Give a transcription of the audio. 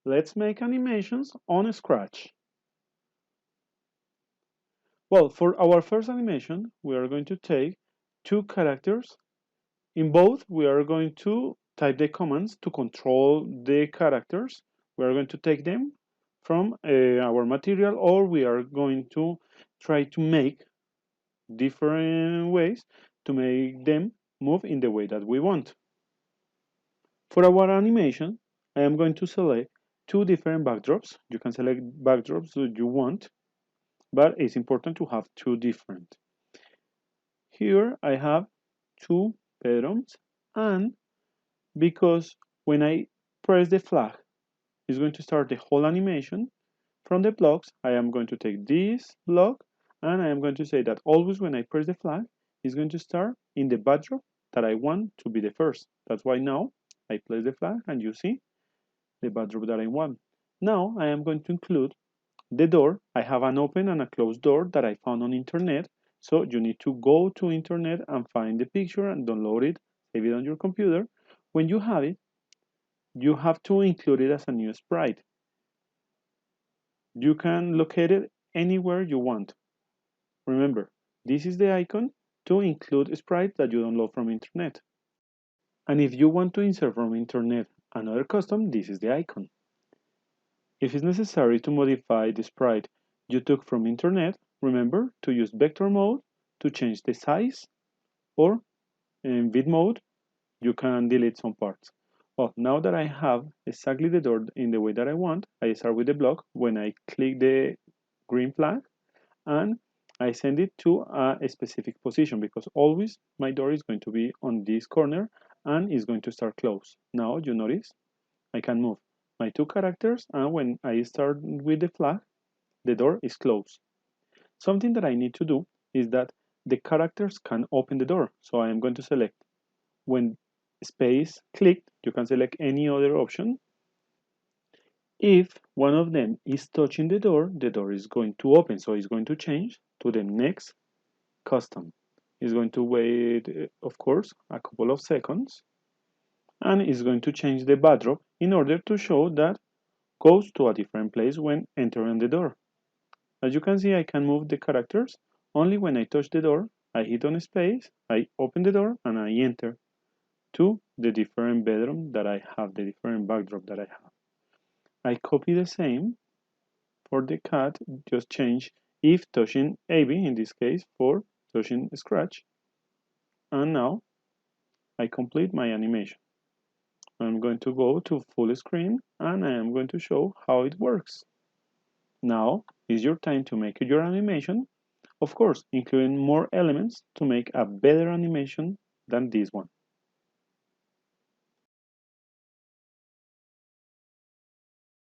Let's make animations on Scratch. Well, for our first animation, we are going to take two characters. In both, we are going to type the commands to control the characters. We are going to take them from our material, or we are going to try to make different ways to make them move in the way that we want. For our animation, I am going to select two different backdrops. You can select backdrops that you want, but it's important to have two different. Here I have two bedrooms, and because when I press the flag, it's going to start the whole animation. From the blocks, I am going to take this block, and I am going to say that always when I press the flag, it's going to start in the backdrop that I want to be the first. That's why now I place the flag, and you see the backdrop that I want. Now I am going to include the door. I have an open and a closed door that I found on internet. So you need to go to internet and find the picture and download it, save it on your computer. When you have it, you have to include it as a new sprite. You can locate it anywhere you want. Remember, this is the icon to include sprites that you download from internet. And if you want to insert from internet another custom, this is the icon. If it's necessary to modify the sprite you took from internet, remember to use vector mode to change the size, or in vid mode, you can delete some parts. Well, now that I have exactly the door in the way that I want, I start with the block when I click the green flag and I send it to a specific position because always my door is going to be on this corner and is going to start close. Now you notice I can move my two characters, and when I start with the flag, the door is closed. Something that I need to do is that the characters can open the door. So I am going to select when space clicked, you can select any other option. If one of them is touching the door is going to open. So it's going to change to the next custom. It's going to wait, of course, a couple of seconds, and it's going to change the backdrop in order to show that goes to a different place when entering the door. As you can see, I can move the characters only when I touch the door. I hit on space, I open the door, and I enter to the different bedroom that I have, the different backdrop that I have. I copy the same for the cat, just change if touching AB, in this case, for touching Scratch. And now I complete my animation. I'm going to go to full screen and I am going to show how it works. Now is your time to make your animation, of course, including more elements to make a better animation than this one.